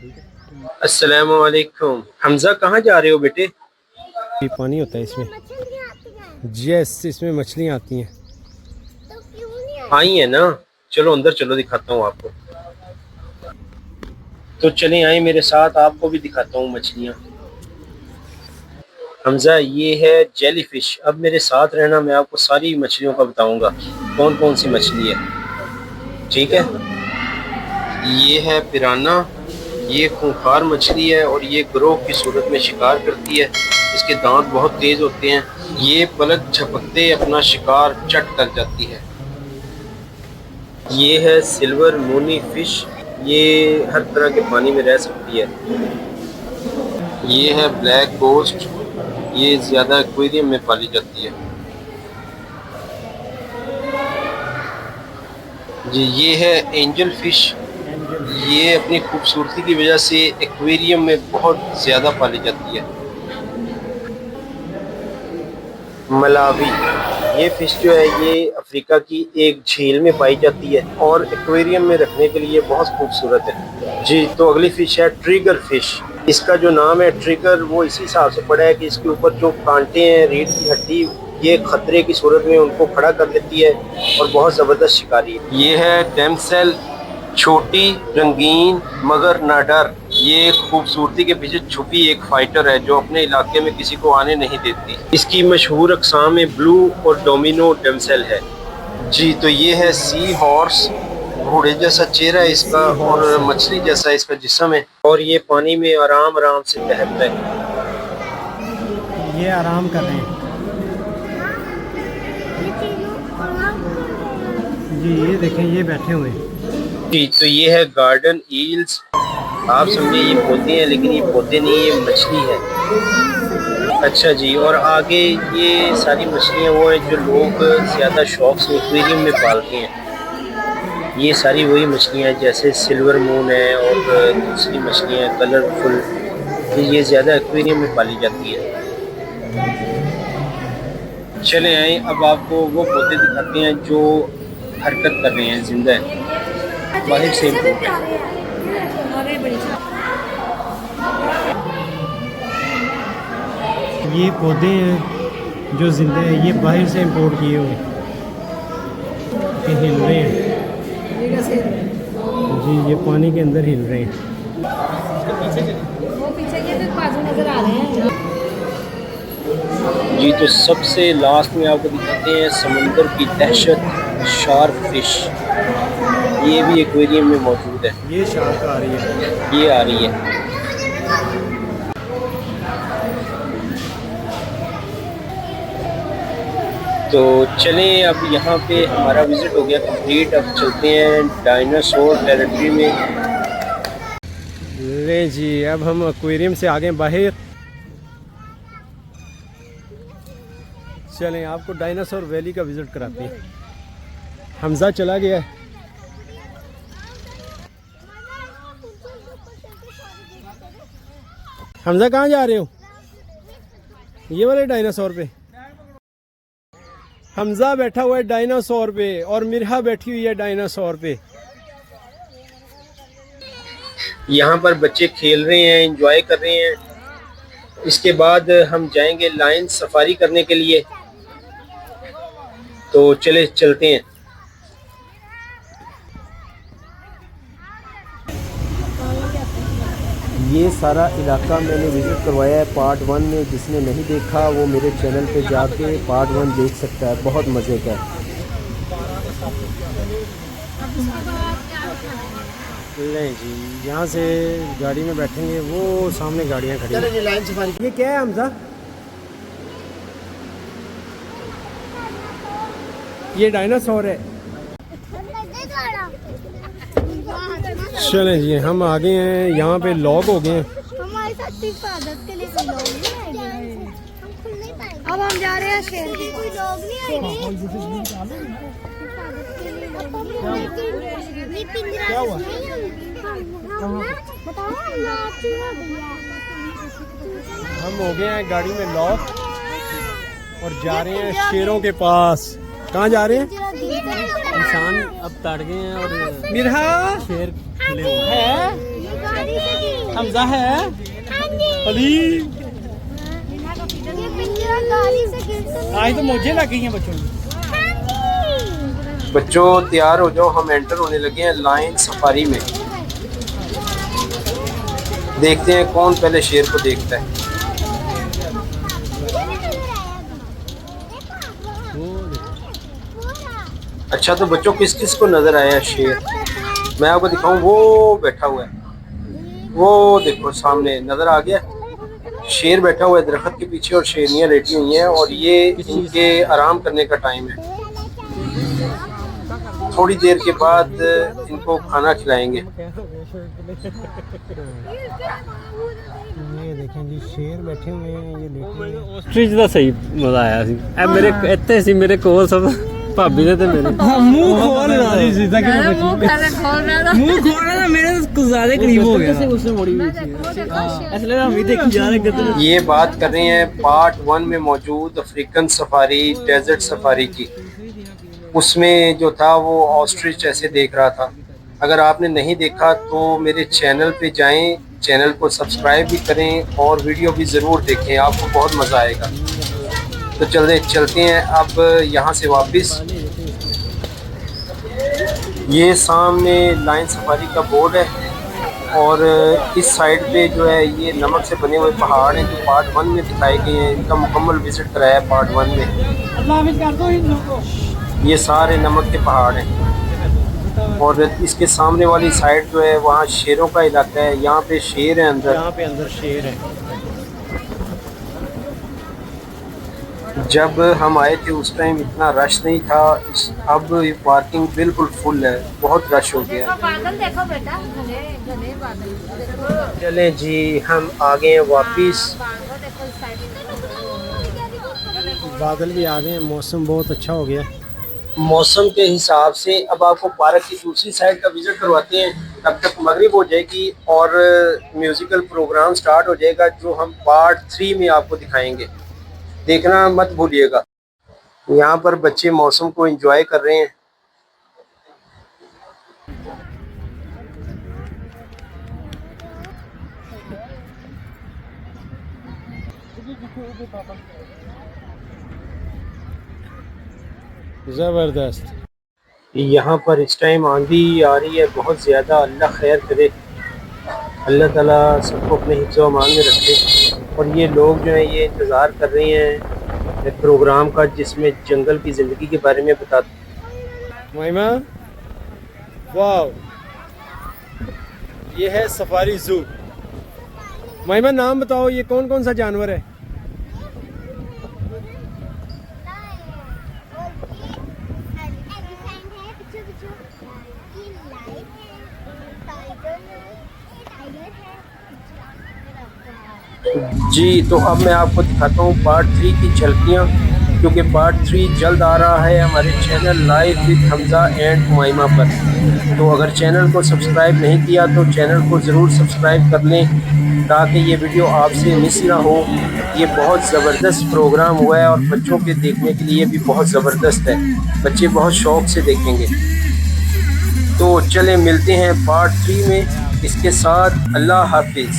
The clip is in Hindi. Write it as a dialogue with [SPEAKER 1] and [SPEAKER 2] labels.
[SPEAKER 1] अस्सलाम वालेकुम। हमजा कहाँ जा रहे हो बेटे?
[SPEAKER 2] ये पानी होता है इसमें। यस, इसमें मछलियाँ आती हैं।
[SPEAKER 1] आई है ना, चलो अंदर चलो, दिखाता हूँ आपको। तो चले आए मेरे साथ, आपको भी दिखाता हूँ मछलियाँ। हमजा ये है जेली फिश। अब मेरे साथ रहना, मैं आपको सारी मछलियों का बताऊंगा कौन कौन सी मछली है, ठीक है। ये है पिराना, ये खूंखार मछली है और ये ग्रोह की सूरत में शिकार करती है। इसके दांत बहुत तेज होते हैं। ये पलक झपकते अपना शिकार चट कर जाती है। ये है सिल्वर मोनी फिश, ये हर तरह के पानी में रह सकती है। ये है ब्लैक गोस्ट, ये ज़्यादा एक्वेरियम में पाली जाती है। जी ये है एंजल फिश, ये अपनी खूबसूरती की वजह से एक्वेरियम में बहुत ज़्यादा पाली जाती है। मलावी, ये फ़िश जो है ये अफ्रीका की एक झील में पाई जाती है और एक्वेरियम में रखने के लिए बहुत खूबसूरत है। जी तो अगली फ़िश है ट्रिगर फ़िश। इसका जो नाम है ट्रिगर, वो इसी हिसाब से पड़ा है कि इसके ऊपर जो कांटे हैं, रीढ़ की हड्डी, ये खतरे की सूरत में उनको खड़ा कर देती है और बहुत ज़बरदस्त शिकारी है। ये है डैमसेल, छोटी, रंगीन मगर नाडर। ये खूबसूरती के पीछे छुपी एक फाइटर है जो अपने इलाके में किसी को आने नहीं देती। इसकी मशहूर अक़साम में ब्लू और डोमिनो डैमसेल है। जी तो ये है सी हॉर्स, घोड़े जैसा चेहरा है इसका और मछली जैसा इसका जिस्म है और ये पानी में आराम आराम से तैरता है।
[SPEAKER 2] ये आराम कर रहे हैं जी, ये देखें ये बैठे हुए हैं।
[SPEAKER 1] जी तो ये है गार्डन ईल्स। आप समझे ये पौधे हैं लेकिन ये पौधे नहीं, ये मछली है। अच्छा जी, और आगे ये सारी मछलियाँ वो हैं जो लोग ज़्यादा शौक से एक्वेरियम में पालते हैं। ये सारी वही मछलियाँ हैं जैसे सिल्वर मून है और दूसरी मछलियाँ कलरफुल, ये ज़्यादा एक्वेरियम में पाली जाती है। चले आए अब आपको वो पौधे दिखाते हैं जो हरकत कर रहे हैं, जिंदा है, बाहर से इम्पोर्ट है।
[SPEAKER 2] ये पौधे हैं जो जिंदा हैं, ये बाहर से इंपोर्ट किए हुए हिल रहे हैं जी, ये पानी के अंदर हिल रहे हैं।
[SPEAKER 3] वो पीछे के तो बाजू नजर आ रहे हैं।
[SPEAKER 1] जी तो सबसे लास्ट में आपको दिखाते हैं समंदर की दहशत, शार्क फिश। ये भी एक्वेरियम में मौजूद है।
[SPEAKER 2] ये शार्क आ रही है,
[SPEAKER 1] ये आ रही है। तो चलें, अब यहाँ पे हमारा विज़िट हो गया कंप्लीट। अब चलते हैं डायनासोर टेरिटरी में।
[SPEAKER 2] ले जी, अब हम एक्वेरियम से आगे बाहर चलें, आपको डायनासोर वैली का विज़िट कराते हैं। हमजा चला गया है। हमजा कहाँ जा रहे हो? ये वाले डायनासोर पे। हमजा बैठा हुआ है डायनासोर पे और मिरहा बैठी हुई है डायनासोर पे।
[SPEAKER 1] यहाँ पर बच्चे खेल रहे हैं, एंजॉय कर रहे हैं। इसके बाद हम जाएंगे लायन सफारी करने के लिए। तो चलते हैं।
[SPEAKER 2] ये सारा इलाका मैंने विज़िट करवाया है पार्ट 1 में। जिसने नहीं देखा वो मेरे चैनल पे जाके पार्ट 1 देख सकता है, बहुत मज़े का है। नहीं जी, यहाँ से गाड़ी में बैठेंगे, वो सामने गाड़ियाँ खड़ी हैं। ये क्या है हमजा? ये डायनासोर है। चलें जी, हम आ गए हैं, यहाँ पे लॉक हो गए हैं।
[SPEAKER 3] हमारे साथ हिफाजत के लिए कोई लोग नहीं आएंगे। अब हम जा रहे हैं शेर की, कोई लोग नहीं आएंगे।
[SPEAKER 2] क्या हुआ? हम हो गए हैं गाड़ी में लॉक और जा रहे हैं शेरों के पास। कहाँ जा रहे हैं? इंसान अब तड़ गए हैं और मिरहा शेर खिले हुए हैं।
[SPEAKER 4] हमजा है
[SPEAKER 3] हाँ जी
[SPEAKER 4] अली
[SPEAKER 3] ये पिंजरा गाड़ी से गिर सकता
[SPEAKER 4] आज तो मौजें लग गई हैं बच्चों की
[SPEAKER 3] है। हाँ जी
[SPEAKER 1] बच्चों तैयार हो जाओ, हम एंटर होने लगे हैं लायन सफारी में। देखते हैं कौन पहले शेर को देखता है। अच्छा तो बच्चों किस किस को नजर आया शेर? मैं आपको दिखाऊं, वो बैठा हुआ है, वो देखो सामने नजर आ गया। शेर बैठा हुआ है दरख्त के पीछे और शेरनियां लेटी हुई हैं और ये इनके आराम करने का टाइम है। थोड़ी देर के बाद इनको खाना खिलाएंगे।
[SPEAKER 2] ये देखें जी शेर बैठे हुए हैं, ये लेटे हुए हैं।
[SPEAKER 5] ऑस्ट्रिच ਦਾ ਸਹੀ ਮਜ਼ਾ ਆਇਆ ਸੀ ਇਹ ਮੇਰੇ ਇੱਥੇ ਸੀ ਮੇਰੇ ਕੋਲ ਸਭ ਭਾਬੀ ਨੇ ਤੇ ਮੇਰੇ
[SPEAKER 4] मुंह खोल रहा थी सीधा कि मुंह खोल रहा था मेरे तो ज्यादा करीब हो गया
[SPEAKER 5] उसने मोड़ी हुई थी इसलिए हम भी देखी जा रहे हैं
[SPEAKER 1] ये बात कर रहे हैं पार्ट 1 में मौजूद अफ्रीकन सफारी, डेजर्ट सफारी की। उसमें जो था वो ऑस्ट्रिच ऐसे देख रहा था। अगर आपने नहीं देखा तो मेरे चैनल पे जाएं, चैनल को सब्सक्राइब भी करें और वीडियो भी ज़रूर देखें, आपको बहुत मज़ा आएगा। तो चलते हैं अब यहाँ से वापस। ये सामने लाइन सफारी का बोर्ड है और इस साइड पे जो है ये नमक से बने हुए पहाड़ हैं जो पार्ट 1 में दिखाए गए हैं। इनका मुकम्मल विज़िट कराया है पार्ट 1 में। ये सारे नमक के पहाड़ हैं और इसके सामने वाली साइड जो है वहाँ शेरों का इलाका है। यहाँ पे शेर है अंदर,
[SPEAKER 5] यहाँ पे अंदर शेर है।
[SPEAKER 1] जब हम आए थे उस टाइम इतना रश नहीं था, अब पार्किंग बिल्कुल फुल है, बहुत रश हो गया है।
[SPEAKER 3] बादल देखो बेटा, घने घने बादल देखो।
[SPEAKER 1] चलें जी हम आ गए हैं वापस।
[SPEAKER 3] देखो इस साइड
[SPEAKER 2] बादल भी आ गए हैं, मौसम बहुत अच्छा हो गया।
[SPEAKER 1] मौसम के हिसाब से अब आपको पार्क की दूसरी साइड का विज़िट करवाते हैं। तब तक मगरिब हो जाएगी और म्यूज़िकल प्रोग्राम स्टार्ट हो जाएगा जो हम पार्ट 3 में आपको दिखाएंगे, देखना मत भूलिएगा। यहाँ पर बच्चे मौसम को एंजॉय कर रहे हैं।
[SPEAKER 2] ज़बरदस्त।
[SPEAKER 1] यहाँ पर इस टाइम आंधी आ रही है बहुत ज़्यादा। अल्लाह खैर करे, अल्लाह ताला सबको अपने हिफ्ज़ व अमान में रखे। और ये लोग जो हैं ये इंतज़ार कर रहे हैं एक प्रोग्राम का जिसमें जंगल की ज़िंदगी के बारे में बताते।
[SPEAKER 2] माइमा वाह, ये है सफारी जू। माइमा नाम बताओ, ये कौन कौन सा जानवर है?
[SPEAKER 1] जी तो अब मैं आपको दिखाता हूँ पार्ट 3 की झलकियाँ, क्योंकि पार्ट 3 जल्द आ रहा है हमारे channel live with Hamza and Umaima पर। तो अगर चैनल को सब्सक्राइब नहीं किया तो चैनल को ज़रूर सब्सक्राइब कर लें ताकि ये वीडियो आपसे मिस ना हो। ये बहुत ज़बरदस्त प्रोग्राम हुआ है और बच्चों के देखने के लिए भी बहुत ज़बरदस्त है, बच्चे बहुत शौक़ से देखेंगे। तो चलें मिलते हैं पार्ट 3 में। इसके साथ अल्लाह हाफिज़।